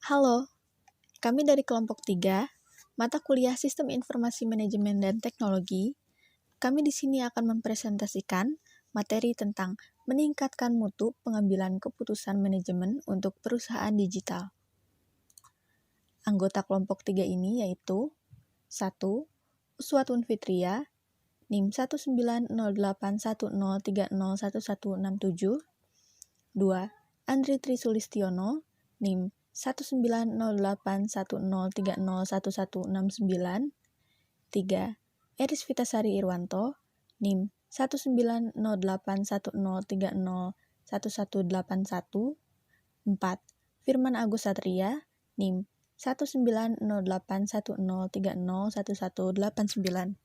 Halo, kami dari kelompok 3, mata kuliah Sistem Informasi Manajemen dan Teknologi. Kami di sini akan mempresentasikan materi tentang meningkatkan mutu pengambilan keputusan manajemen untuk perusahaan digital. Anggota kelompok 3 ini yaitu 1. Uswatun Fitria, NIM 190810301167. 2. Andri Trisulistiono, NIM 190810301169. 3. Eris Vitasari Irwanto, NIM 190810301181. 4. Firman Agus Satria, NIM 190810301189.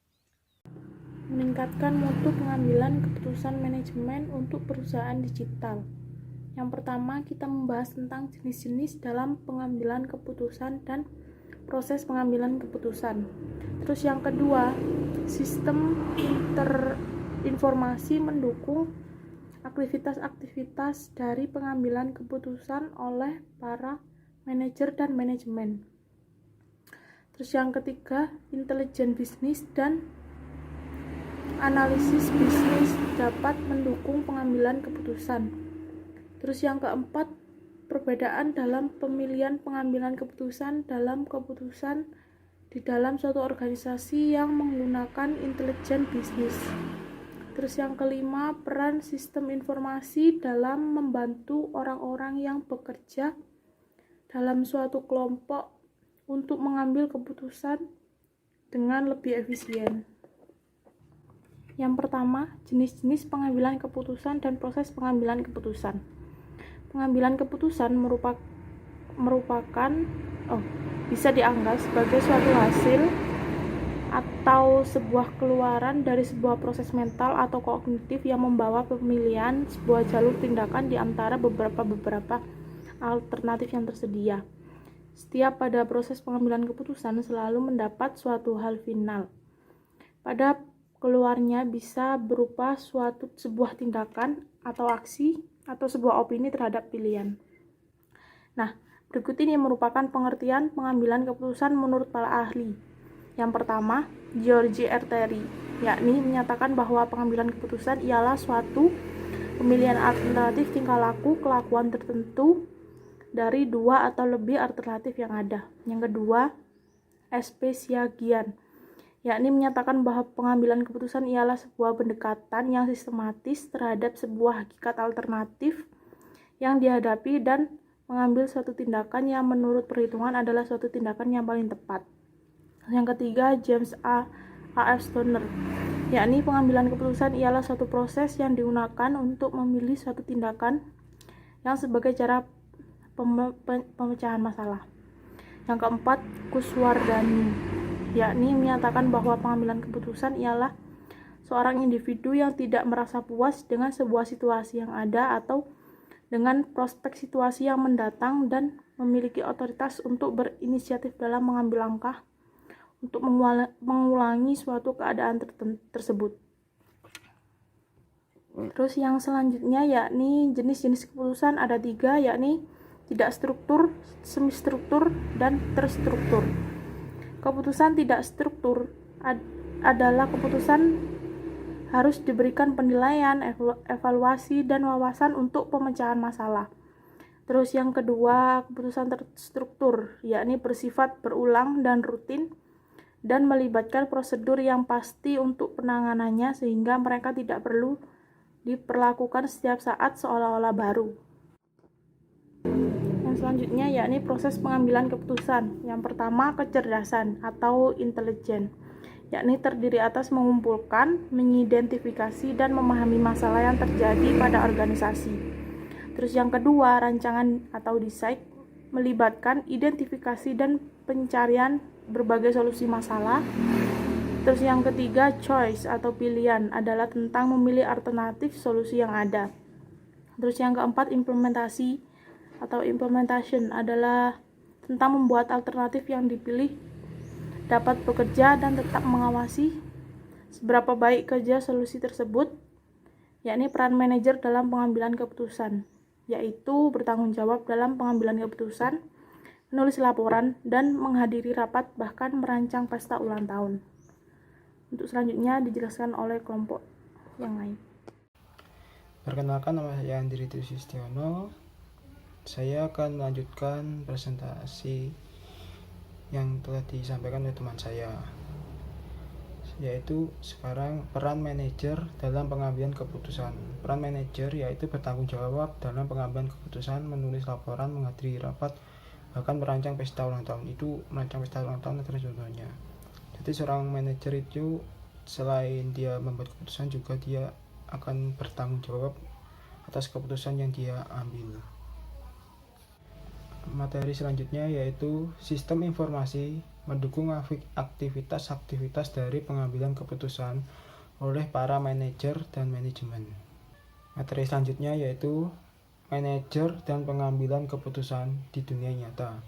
Meningkatkan mutu pengambilan keputusan manajemen untuk perusahaan digital. Yang pertama, kita membahas tentang jenis-jenis dalam pengambilan keputusan dan proses pengambilan keputusan. Terus yang kedua, sistem informasi mendukung aktivitas-aktivitas dari pengambilan keputusan oleh para manajer dan manajemen. Terus yang ketiga, intelijen bisnis dan analisis bisnis dapat mendukung pengambilan keputusan. Terus yang keempat, perbedaan dalam pemilihan pengambilan keputusan di dalam suatu organisasi yang menggunakan intelijen bisnis. Terus yang kelima, peran sistem informasi dalam membantu orang-orang yang bekerja dalam suatu kelompok untuk mengambil keputusan dengan lebih efisien. Yang pertama, jenis-jenis pengambilan keputusan dan proses pengambilan keputusan. Pengambilan keputusan bisa dianggap sebagai suatu hasil atau sebuah keluaran dari sebuah proses mental atau kognitif yang membawa pemilihan sebuah jalur tindakan di antara beberapa alternatif yang tersedia. Setiap pada proses pengambilan keputusan selalu mendapat suatu hal final. Pada keluarnya bisa berupa sebuah tindakan atau aksi atau sebuah opini terhadap pilihan. Nah, berikut ini merupakan pengertian pengambilan keputusan menurut para ahli. Yang pertama, George R. Terry, yakni menyatakan bahwa pengambilan keputusan ialah suatu pemilihan alternatif tingkah laku kelakuan tertentu dari dua atau lebih alternatif yang ada. Yang kedua, S.P. Syagian, yakni menyatakan bahwa pengambilan keputusan ialah sebuah pendekatan yang sistematis terhadap sebuah hakikat alternatif yang dihadapi dan mengambil suatu tindakan yang menurut perhitungan adalah suatu tindakan yang paling tepat. Yang ketiga, James A.F. Stoner, yakni pengambilan keputusan ialah suatu proses yang digunakan untuk memilih suatu tindakan yang sebagai cara pemecahan masalah. Yang keempat, Kuswardani, yakni menyatakan bahwa pengambilan keputusan ialah seorang individu yang tidak merasa puas dengan sebuah situasi yang ada atau dengan prospek situasi yang mendatang dan memiliki otoritas untuk berinisiatif dalam mengambil langkah untuk mengulangi suatu keadaan tersebut. Terus yang selanjutnya yakni jenis-jenis keputusan ada 3, yakni tidak struktur, semi struktur, dan terstruktur. Keputusan tidak struktur adalah keputusan harus diberikan penilaian, evaluasi, dan wawasan untuk pemecahan masalah. Terus yang kedua, keputusan terstruktur, yakni bersifat berulang dan rutin dan melibatkan prosedur yang pasti untuk penanganannya sehingga mereka tidak perlu diperlakukan setiap saat seolah-olah baru. Yang selanjutnya yakni proses pengambilan keputusan. Yang pertama, kecerdasan atau intelijen, yakni terdiri atas mengumpulkan, mengidentifikasi, dan memahami masalah yang terjadi pada organisasi. Terus yang kedua, rancangan atau desain, melibatkan identifikasi dan pencarian berbagai solusi masalah. Terus yang ketiga, choice atau pilihan, adalah tentang memilih alternatif solusi yang ada. Terus yang keempat, implementasi atau implementation, adalah tentang membuat alternatif yang dipilih dapat bekerja dan tetap mengawasi seberapa baik kerja solusi tersebut, yakni peran manajer dalam pengambilan keputusan, yaitu bertanggung jawab dalam pengambilan keputusan, menulis laporan, dan menghadiri rapat, bahkan merancang pesta ulang tahun. Untuk selanjutnya dijelaskan oleh kelompok yang lain. Perkenalkan, nama saya Andri Trisistiono. Saya akan melanjutkan presentasi yang telah disampaikan oleh teman saya, yaitu sekarang peran manajer dalam pengambilan keputusan. Peran manajer yaitu bertanggung jawab dalam pengambilan keputusan, menulis laporan, menghadiri rapat, bahkan merancang pesta ulang tahun. Itu merancang pesta ulang tahun adalah contohnya. Jadi seorang manajer itu selain dia membuat keputusan, juga dia akan bertanggung jawab atas keputusan yang dia ambil. Materi selanjutnya yaitu sistem informasi mendukung aktivitas-aktivitas dari pengambilan keputusan oleh para manajer dan manajemen. Materi selanjutnya yaitu manajer dan pengambilan keputusan di dunia nyata.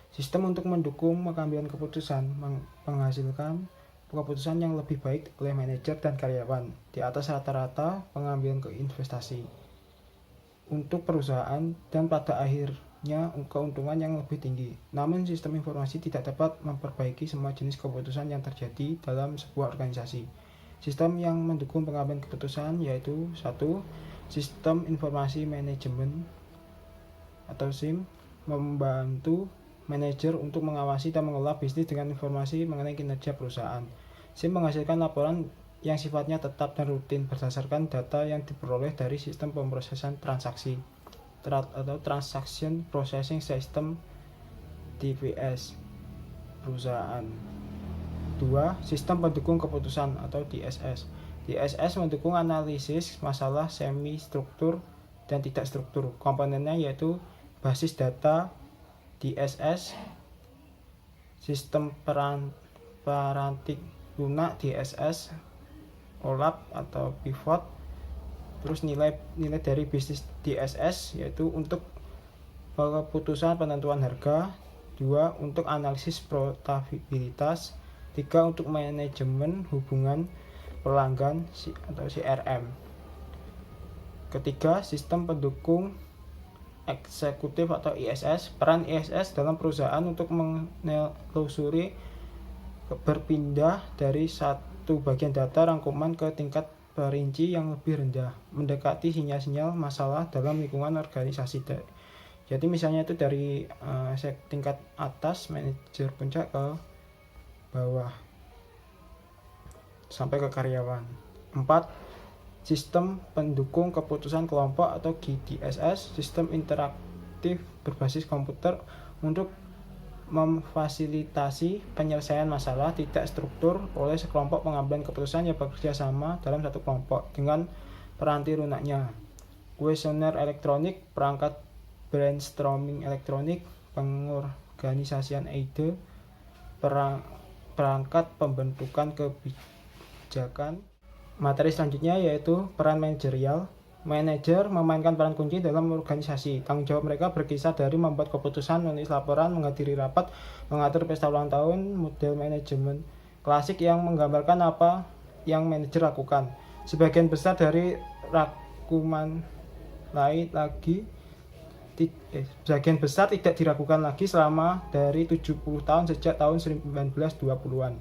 Sistem untuk mendukung pengambilan keputusan menghasilkan keputusan yang lebih baik oleh manajer dan karyawan di atas rata-rata pengambilan investasi untuk perusahaan, dan pada akhirnya keuntungan yang lebih tinggi. Namun sistem informasi tidak dapat memperbaiki semua jenis keputusan yang terjadi dalam sebuah organisasi. Sistem yang mendukung pengambilan keputusan yaitu 1. Sistem informasi manajemen atau SIM membantu manajer untuk mengawasi dan mengelola bisnis dengan informasi mengenai kinerja perusahaan. SIM menghasilkan laporan yang sifatnya tetap dan rutin berdasarkan data yang diperoleh dari sistem pemrosesan transaksi atau Transaction Processing System TPS perusahaan. 2. Sistem pendukung keputusan atau DSS. DSS mendukung analisis masalah semi struktur dan tidak struktur. Komponennya yaitu basis data DSS, sistem perantik lunak DSS, OLAP atau pivot, terus nilai dari bisnis DSS yaitu untuk keputusan penentuan harga, 2 untuk analisis profitabilitas, 3 untuk manajemen hubungan pelanggan atau CRM. Ketiga, sistem pendukung eksekutif atau ISS. Peran ISS dalam perusahaan untuk menelusuri berpindah dari satu bagian data rangkuman ke tingkat perinci yang lebih rendah, mendekati sinyal-sinyal masalah dalam lingkungan organisasi. Jadi misalnya itu dari tingkat atas manajer puncak ke bawah sampai ke karyawan. 4. Sistem pendukung keputusan kelompok atau GDSS, sistem interaktif berbasis komputer untuk memfasilitasi penyelesaian masalah tidak struktur oleh sekelompok pengambilan keputusan yang bekerja sama dalam satu kelompok dengan peranti lunaknya. Kuesioner elektronik, perangkat brainstorming elektronik, pengorganisasian ide, perangkat pembentukan kebijakan. Materi selanjutnya yaitu peran manajerial. Manajer memainkan peran kunci dalam organisasi. Tanggung jawab mereka berkisar dari membuat keputusan, menulis laporan, menghadiri rapat, mengatur pesta ulang tahun. Model manajemen klasik yang menggambarkan apa yang manajer lakukan. Sebagian besar dari rangkuman sebagian besar tidak diragukan lagi selama dari 70 tahun sejak tahun 1920-an.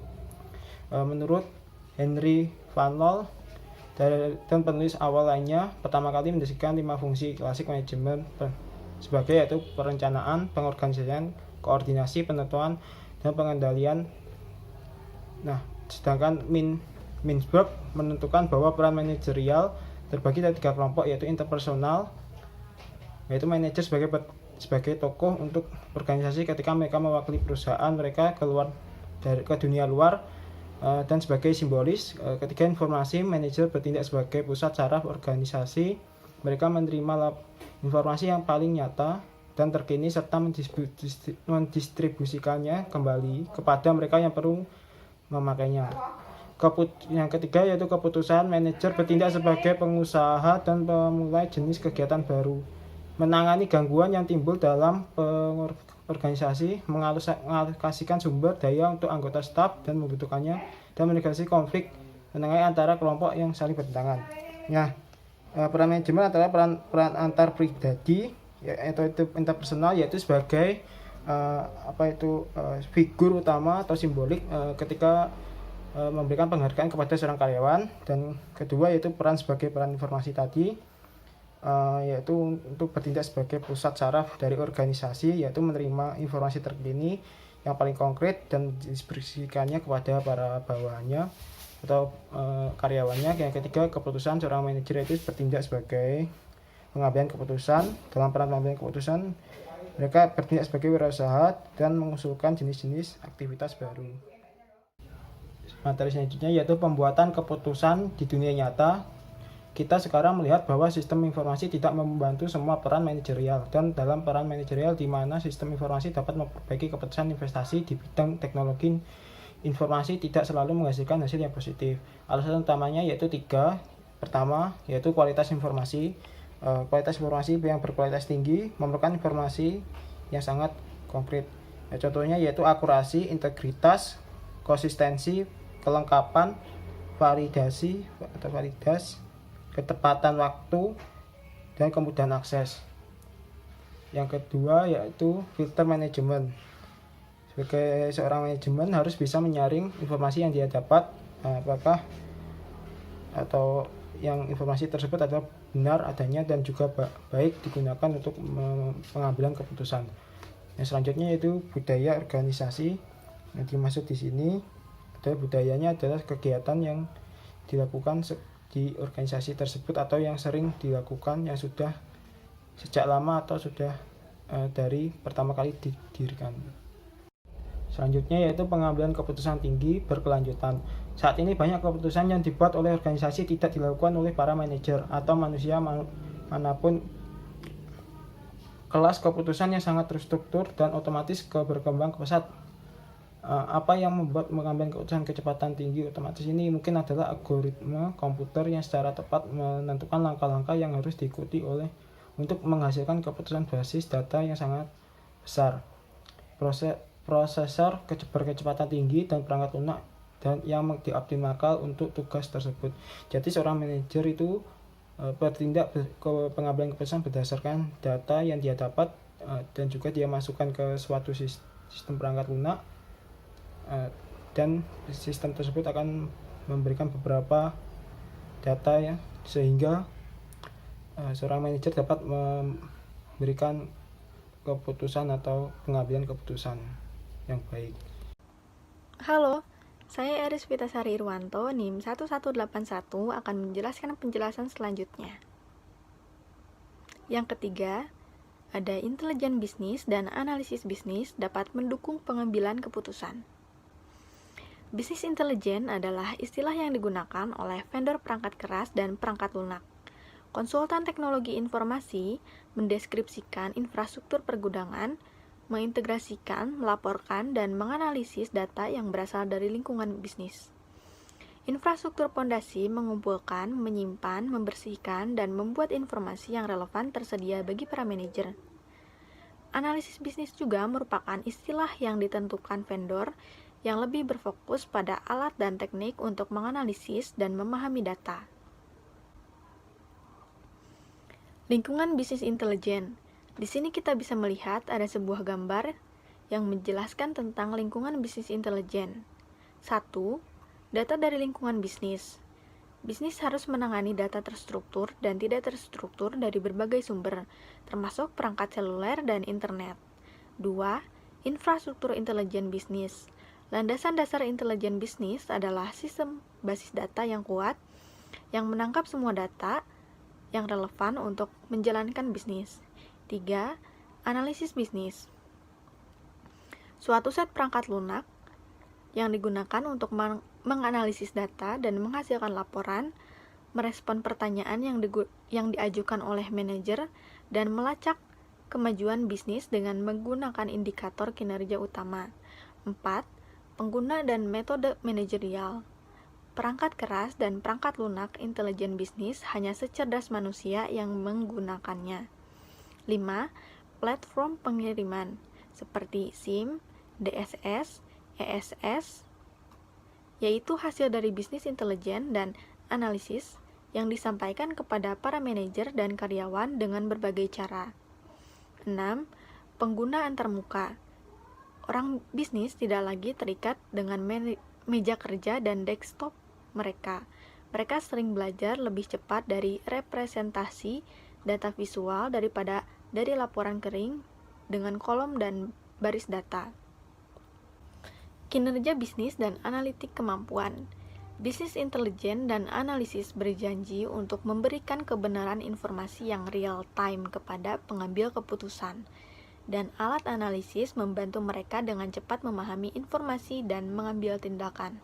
Menurut Henry Van Loel dan penulis awal lainnya, pertama kali mendeskripsikan 5 fungsi klasik manajemen sebagai yaitu perencanaan, pengorganisasian, koordinasi, penentuan, dan pengendalian. Nah, sedangkan Mintzberg menentukan bahwa peran manajerial terbagi dari 3 kelompok, yaitu interpersonal, yaitu manajer sebagai tokoh untuk organisasi ketika mereka mewakili perusahaan mereka ke dunia luar, dan sebagai simbolis. Ketiga, informasi, manajer bertindak sebagai pusat saraf organisasi. Mereka menerima informasi yang paling nyata dan terkini serta mendistribusikannya kembali kepada mereka yang perlu memakainya. Yang ketiga yaitu keputusan. Manajer bertindak sebagai pengusaha dan pemulai jenis kegiatan baru, menangani gangguan yang timbul dalam organisasi, mengalokasikan sumber daya untuk anggota staf dan membutuhkannya, dan menegasikan konflik menengahi antara kelompok yang saling bertentangan. Nah, peran manajemen adalah peran antar pribadi, yaitu interpersonal, yaitu sebagai figur utama atau simbolik ketika memberikan penghargaan kepada seorang karyawan. Dan kedua yaitu peran informasi tadi, yaitu untuk bertindak sebagai pusat saraf dari organisasi, yaitu menerima informasi terkini yang paling konkret dan didistribusikannya kepada para bawahannya atau karyawannya. Yang ketiga, keputusan seorang manajer itu bertindak sebagai pengambilan keputusan. Dalam peran pengambilan keputusan, mereka bertindak sebagai wirausaha dan mengusulkan jenis-jenis aktivitas baru. Materi selanjutnya yaitu pembuatan keputusan di dunia nyata. Kita sekarang melihat bahwa sistem informasi tidak membantu semua peran manajerial, dan dalam peran manajerial di mana sistem informasi dapat memperbaiki keputusan investasi di bidang teknologi informasi tidak selalu menghasilkan hasil yang positif. Alasan utamanya yaitu 3. Pertama, yaitu kualitas informasi. Kualitas informasi yang berkualitas tinggi memerlukan informasi yang sangat konkret. Contohnya yaitu akurasi, integritas, konsistensi, kelengkapan, validasi, ketepatan waktu, dan kemudahan akses. Yang kedua yaitu filter manajemen. Sebagai seorang manajemen harus bisa menyaring informasi yang dia dapat, apakah atau yang informasi tersebut adalah benar adanya dan juga baik digunakan untuk pengambilan keputusan. Yang selanjutnya yaitu budaya organisasi. Yang dimaksud di sini adalah budayanya adalah kegiatan yang dilakukan di organisasi tersebut atau yang sering dilakukan, yang sudah sejak lama atau sudah dari pertama kali didirikan. Selanjutnya yaitu pengambilan keputusan tinggi berkelanjutan. Saat ini banyak keputusan yang dibuat oleh organisasi tidak dilakukan oleh para manajer atau manusia manapun. Kelas keputusan yang sangat terstruktur dan otomatis berkembang pesat. Apa yang membuat mengambil keputusan kecepatan tinggi otomatis ini mungkin adalah algoritma komputer yang secara tepat menentukan langkah-langkah yang harus diikuti untuk menghasilkan keputusan basis data yang sangat besar. Prosesor berkecepatan tinggi dan perangkat lunak dan yang dioptimalkan untuk tugas tersebut. Jadi seorang manajer itu bertindak pengambilan keputusan berdasarkan data yang dia dapat dan juga dia masukkan ke suatu sistem perangkat lunak. Dan sistem tersebut akan memberikan beberapa data ya, sehingga seorang manajer dapat memberikan keputusan atau pengambilan keputusan yang baik. Halo, saya Eris Vitasari Irwanto, NIM 1181 akan menjelaskan penjelasan selanjutnya. Yang ketiga, ada intelijen bisnis dan analisis bisnis dapat mendukung pengambilan keputusan. Bisnis intelijen adalah istilah yang digunakan oleh vendor perangkat keras dan perangkat lunak. Konsultan teknologi informasi mendeskripsikan infrastruktur pergudangan, mengintegrasikan, melaporkan, dan menganalisis data yang berasal dari lingkungan bisnis. Infrastruktur pondasi mengumpulkan, menyimpan, membersihkan, dan membuat informasi yang relevan tersedia bagi para manajer. Analisis bisnis juga merupakan istilah yang ditentukan vendor yang lebih berfokus pada alat dan teknik untuk menganalisis dan memahami data. Lingkungan bisnis intelijen. Di sini kita bisa melihat ada sebuah gambar yang menjelaskan tentang lingkungan bisnis intelijen. 1. Data dari lingkungan bisnis. Bisnis harus menangani data terstruktur dan tidak terstruktur dari berbagai sumber, termasuk perangkat seluler dan internet. 2. Infrastruktur intelijen bisnis. Landasan dasar intelijen bisnis adalah sistem basis data yang kuat, yang menangkap semua data yang relevan untuk menjalankan bisnis. 3. Analisis bisnis. Suatu set perangkat lunak yang digunakan untuk menganalisis data dan menghasilkan laporan, merespon pertanyaan yang diajukan oleh manajer, dan melacak kemajuan bisnis dengan menggunakan indikator kinerja utama. 4. Pengguna dan metode manajerial. Perangkat keras dan perangkat lunak intelijen bisnis hanya secerdas manusia yang menggunakannya. 5. Platform pengiriman seperti SIM, DSS, ESS, yaitu hasil dari bisnis intelijen dan analisis yang disampaikan kepada para manajer dan karyawan dengan berbagai cara. 6. Pengguna antarmuka Orang bisnis tidak lagi terikat dengan meja kerja dan desktop mereka. Mereka sering belajar lebih cepat dari representasi data visual daripada dari laporan kering dengan kolom dan baris data. Kinerja bisnis dan analitik kemampuan. Bisnis intelijen dan analisis berjanji untuk memberikan kebenaran informasi yang real time kepada pengambil keputusan, dan alat analisis membantu mereka dengan cepat memahami informasi dan mengambil tindakan.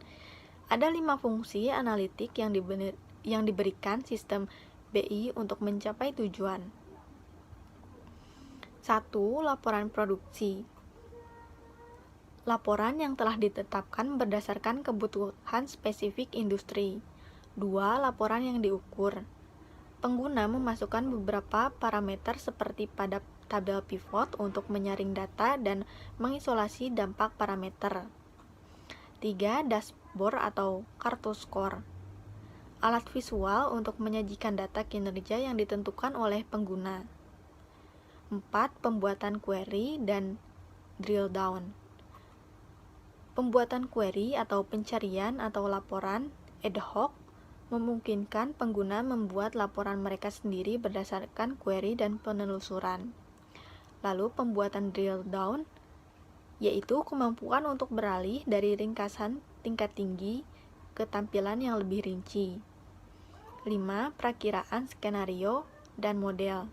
Ada 5 fungsi analitik yang diberikan sistem BI untuk mencapai tujuan. 1. Laporan produksi. Laporan yang telah ditetapkan berdasarkan kebutuhan spesifik industri. 2. Laporan yang diukur. Pengguna memasukkan beberapa parameter seperti pada tabel pivot untuk menyaring data dan mengisolasi dampak parameter. 3. Dashboard atau kartu skor. Alat visual untuk menyajikan data kinerja yang ditentukan oleh pengguna. 4. Pembuatan query dan drill down. Pembuatan query atau pencarian atau laporan ad hoc memungkinkan pengguna membuat laporan mereka sendiri berdasarkan query dan penelusuran. Lalu pembuatan drill down, yaitu kemampuan untuk beralih dari ringkasan tingkat tinggi ke tampilan yang lebih rinci. 5. Perakiraan skenario dan model,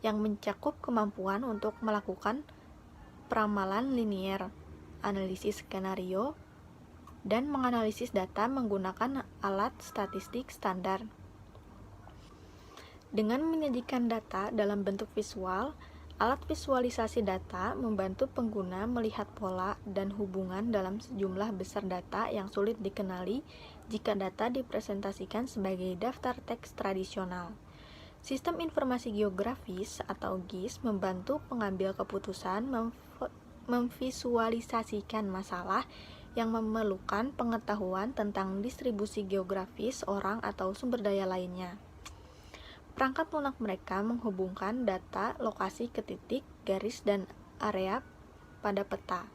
yang mencakup kemampuan untuk melakukan peramalan linier, analisis skenario, dan menganalisis data menggunakan alat statistik standar. Dengan menyajikan data dalam bentuk visual, alat visualisasi data membantu pengguna melihat pola dan hubungan dalam sejumlah besar data yang sulit dikenali jika data dipresentasikan sebagai daftar teks tradisional. Sistem informasi geografis atau GIS membantu pengambil keputusan memvisualisasikan masalah yang memerlukan pengetahuan tentang distribusi geografis orang atau sumber daya lainnya. Perangkat lunak mereka menghubungkan data lokasi ke titik, garis, dan area pada peta.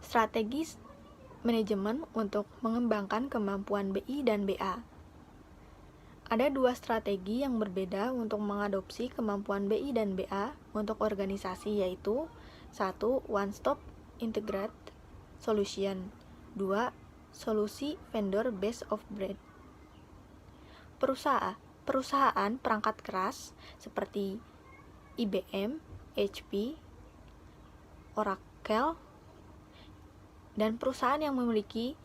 Strategi manajemen untuk mengembangkan kemampuan BI dan BA. Ada 2 strategi yang berbeda untuk mengadopsi kemampuan BI dan BA untuk organisasi, yaitu 1. One Stop Integrated Solution. 2. Solusi Vendor Best of Breed. Perusahaan perangkat keras seperti IBM, HP, Oracle, dan perusahaan yang memiliki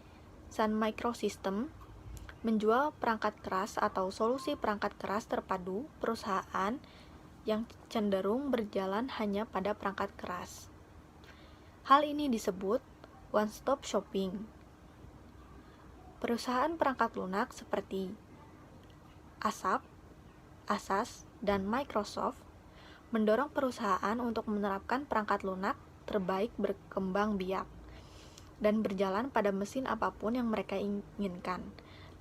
Sun Microsystem menjual perangkat keras atau solusi perangkat keras terpadu. Perusahaan yang cenderung berjalan hanya pada perangkat keras. Hal ini disebut one-stop shopping. Perusahaan perangkat lunak seperti ASAP, ASAS, dan Microsoft mendorong perusahaan untuk menerapkan perangkat lunak terbaik berkembang biak dan berjalan pada mesin apapun yang mereka inginkan.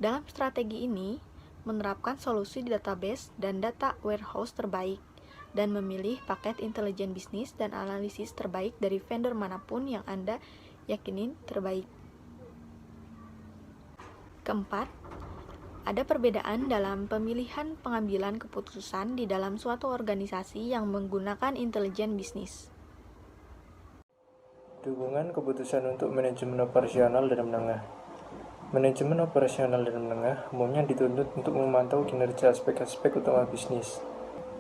Dalam strategi ini, menerapkan solusi database dan data warehouse terbaik, dan memilih paket intelijen bisnis dan analisis terbaik dari vendor manapun yang Anda yakinin terbaik. Keempat, ada perbedaan dalam pemilihan pengambilan keputusan di dalam suatu organisasi yang menggunakan intelijen bisnis. Dukungan keputusan untuk manajemen operasional dan menengah. Manajemen operasional dan menengah umumnya dituntut untuk memantau kinerja aspek-aspek utama bisnis,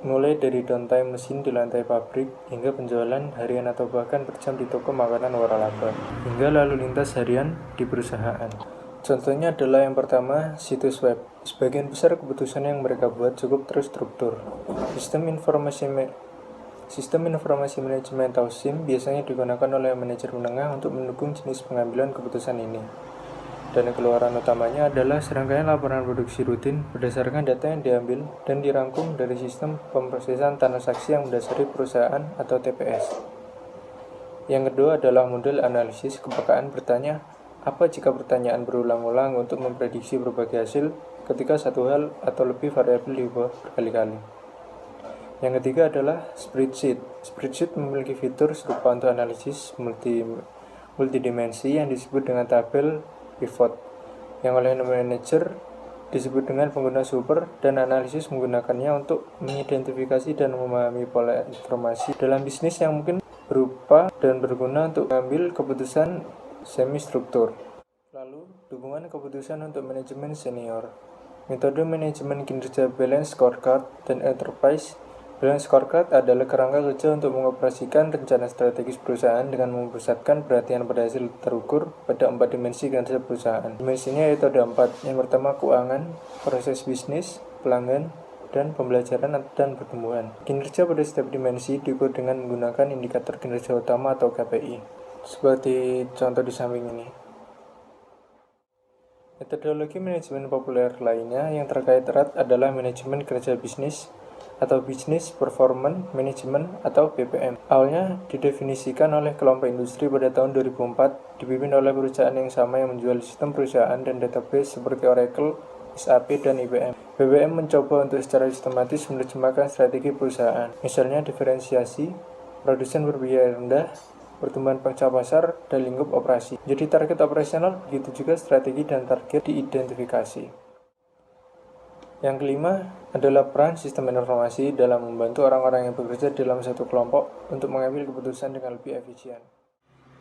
mulai dari downtime mesin di lantai pabrik, hingga penjualan harian atau bahkan per jam di toko makanan waralaba, hingga lalu lintas harian di perusahaan. Contohnya adalah yang pertama, situs web. Sebagian besar keputusan yang mereka buat cukup terstruktur. Sistem informasi manajemen atau SIM biasanya digunakan oleh manajer menengah untuk mendukung jenis pengambilan keputusan ini. Dan keluaran utamanya adalah serangkaian laporan produksi rutin berdasarkan data yang diambil dan dirangkum dari sistem pemrosesan transaksi yang mendasari perusahaan atau TPS. Yang kedua adalah model analisis kepekaan bertanya, apa jika pertanyaan berulang-ulang untuk memprediksi berbagai hasil ketika satu hal atau lebih variabel diubah berkali-kali. Yang ketiga adalah spreadsheet. Spreadsheet memiliki fitur serupa untuk analisis multidimensi yang disebut dengan tabel pivot, yang oleh manajer disebut dengan pengguna super, dan analisis menggunakannya untuk mengidentifikasi dan memahami pola informasi dalam bisnis yang mungkin berupa dan berguna untuk mengambil keputusan semi-struktur. Lalu, dukungan keputusan untuk manajemen senior. Metode manajemen kinerja Balance Scorecard dan Enterprise. Balance Scorecard adalah kerangka kerja untuk mengoperasikan rencana strategis perusahaan dengan memusatkan perhatian pada hasil terukur pada 4 dimensi kinerja perusahaan. Dimensinya yaitu ada 4. Yang pertama, keuangan, proses bisnis, pelanggan, dan pembelajaran dan pertumbuhan. Kinerja pada setiap dimensi diukur dengan menggunakan indikator kinerja utama atau KPI. Seperti contoh di samping ini. Metodologi manajemen populer lainnya yang terkait erat adalah manajemen kerja bisnis atau Business Performance Management atau BPM. Awalnya didefinisikan oleh kelompok industri pada tahun 2004, dipimpin oleh perusahaan yang sama yang menjual sistem perusahaan dan database seperti Oracle, SAP, dan IBM. BPM mencoba untuk secara sistematis menerjemahkan strategi perusahaan, misalnya diferensiasi, produsen berbiaya rendah, pertumbuhan pangsa pasar, dan lingkup operasi. Jadi target operasional, begitu juga strategi dan target diidentifikasi. Yang kelima adalah peran sistem informasi dalam membantu orang-orang yang bekerja dalam satu kelompok untuk mengambil keputusan dengan lebih efisien.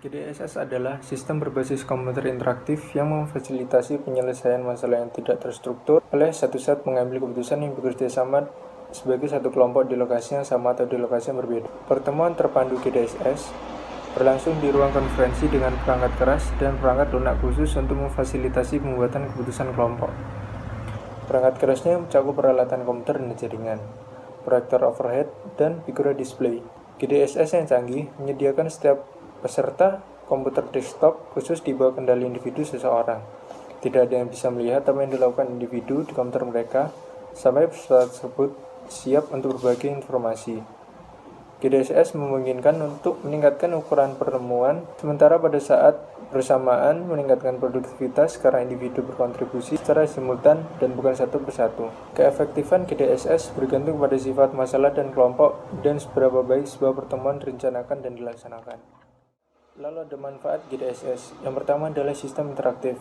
GDSS adalah sistem berbasis komputer interaktif yang memfasilitasi penyelesaian masalah yang tidak terstruktur oleh satu set mengambil keputusan yang bekerja sama sebagai satu kelompok di lokasi yang sama atau di lokasi yang berbeda. Pertemuan terpandu GDSS berlangsung di ruang konferensi dengan perangkat keras dan perangkat lunak khusus untuk memfasilitasi pembuatan keputusan kelompok. Perangkat kerasnya mencakup peralatan komputer dan jaringan, proyektor overhead, dan figura display. GDSS yang canggih menyediakan setiap peserta komputer desktop khusus di bawah kendali individu seseorang. Tidak ada yang bisa melihat apa yang dilakukan individu di komputer mereka sampai peserta tersebut siap untuk berbagi informasi. GDSS memungkinkan untuk meningkatkan ukuran pertemuan, sementara pada saat bersamaan meningkatkan produktivitas karena individu berkontribusi secara simultan dan bukan satu persatu. Keefektifan GDSS bergantung pada sifat masalah dan kelompok dan seberapa baik sebuah pertemuan direncanakan dan dilaksanakan. Lalu ada manfaat GDSS. Yang pertama adalah sistem interaktif.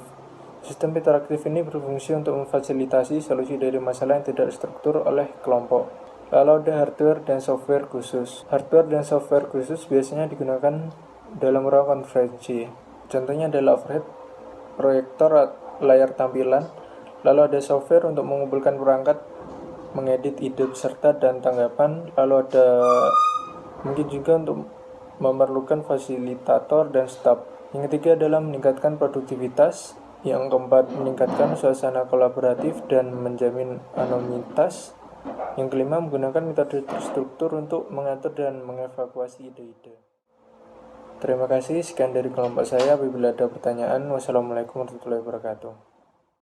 Sistem interaktif ini berfungsi untuk memfasilitasi solusi dari masalah yang tidak terstruktur oleh kelompok. Lalu ada hardware dan software khusus. Hardware dan software khusus biasanya digunakan dalam ruang konferensi. Contohnya adalah overhead, proyektor, layar tampilan. Lalu ada software untuk mengumpulkan perangkat, mengedit ide peserta dan tanggapan. Lalu ada mungkin juga untuk memerlukan fasilitator dan staf. Yang ketiga adalah meningkatkan produktivitas. Yang keempat, meningkatkan suasana kolaboratif dan menjamin anonimitas. Yang kelima, menggunakan metode terstruktur untuk mengatur dan mengevakuasi ide-ide. Terima kasih, sekian dari kelompok saya. Apabila ada pertanyaan, wassalamualaikum warahmatullahi wabarakatuh.